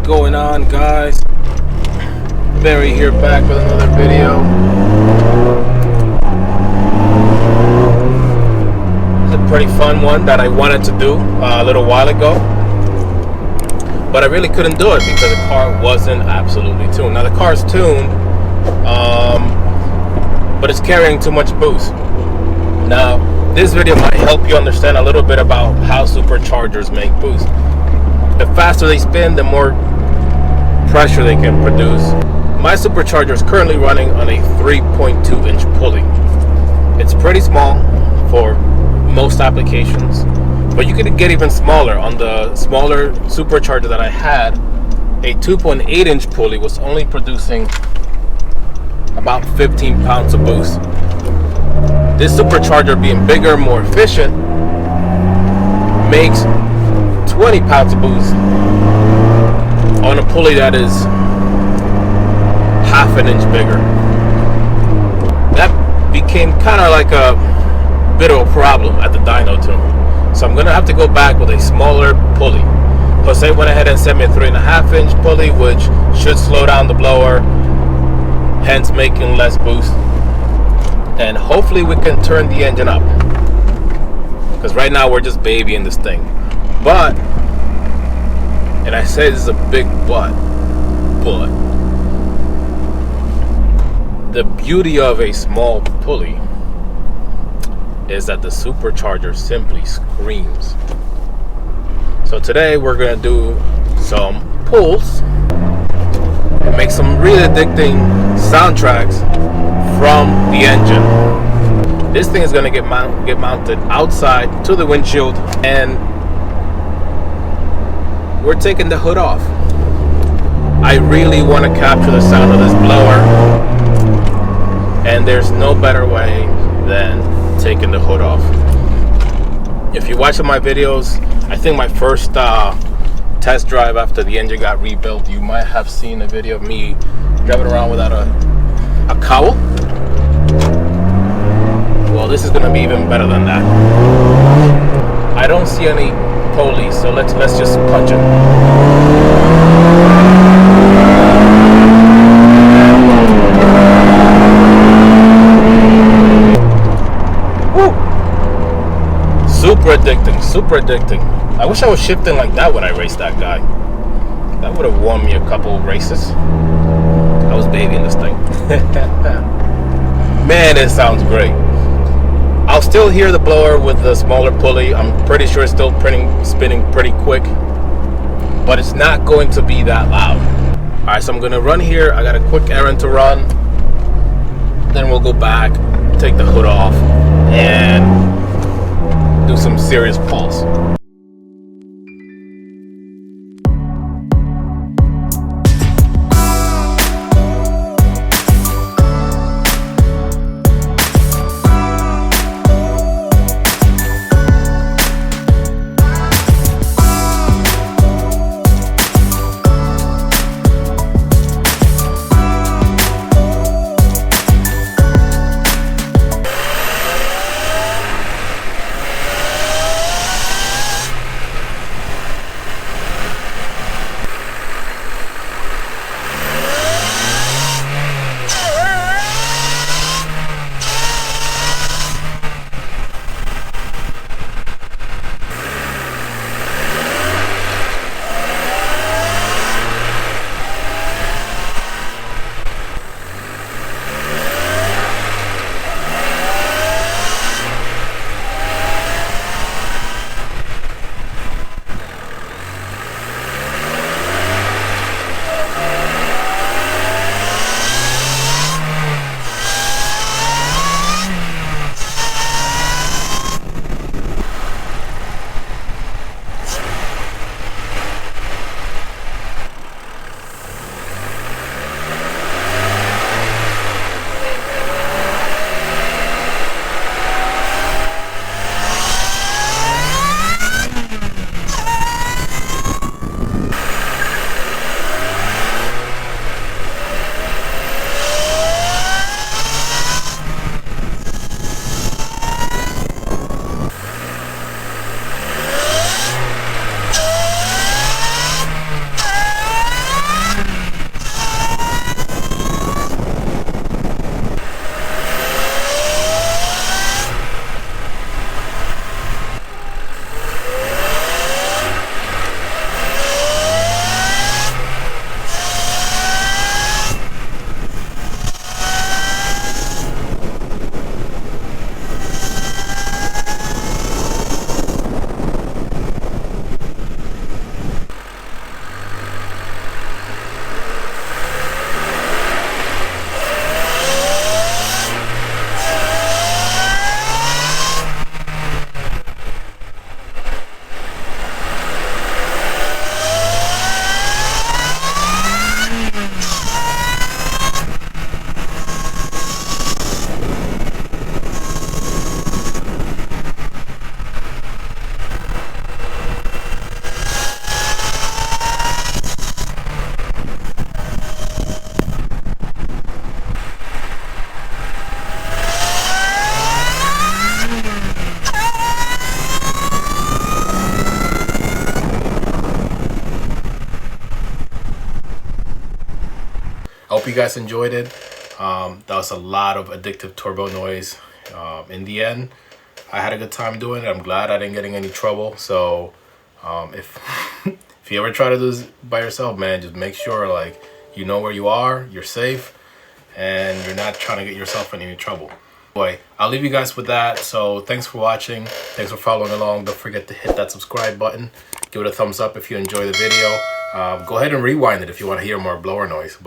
going on, guys? Barry here, back with another video. It's a pretty fun one that I wanted to do a little while ago, but I really couldn't do it because the car wasn't absolutely tuned. Now the car is tuned, but it's carrying too much boost. Now this video might help you understand a little bit about how superchargers make boost. The faster they spin, the more pressure they can produce. My supercharger is currently running on a 3.2 inch pulley. It's pretty small for most applications, but you could get even smaller. On the smaller supercharger that I had, a 2.8 inch pulley was only producing about 15 pounds of boost. This supercharger, being bigger, more efficient, makes 20 pounds of boost on a pulley that is half an inch bigger. That became kind of like a bit of a problem at the dyno tune. So I'm going to have to go back with a smaller pulley. Jose went ahead and sent me a 3.5 inch pulley, which should slow down the blower, hence making less boost. And hopefully we can turn the engine up, because right now we're just babying this thing. But, and I say this is a big but the beauty of a small pulley is that the supercharger simply screams. So today we're gonna do some pulls and make some really addicting soundtracks from the engine. This thing is gonna get mounted outside to the windshield, and we're taking the hood off. I really want to capture the sound of this blower, and there's no better way than taking the hood off. If you're watching my videos, I think my first test drive after the engine got rebuilt, you might have seen a video of me driving around without a cowl. Well, this is going to be even better than that. I don't see any Pulley, so let's just punch it. Woo! Super addicting. I wish I was shifting like that when I raced that guy. That would have won me a couple races. I was babying this thing. Man, it sounds great. I'll still hear the blower with the smaller pulley. I'm pretty sure it's still spinning pretty quick, but it's not going to be that loud. All right, so I'm gonna run here. I got a quick errand to run. Then we'll go back, take the hood off, and do some serious pulls. hope you guys enjoyed it. That was a lot of addictive turbo noise. In the end, I had a good time doing it. I'm glad I didn't get in any trouble. So if if you ever try to do this by yourself, man, just make sure like you know where you are, you're safe, and you're not trying to get yourself in any trouble. Anyway, I'll leave you guys with that. So thanks for watching. Thanks for following along. Don't forget to hit that subscribe button. Give it a thumbs up if you enjoy the video. Go ahead and rewind it if you want to hear more blower noise.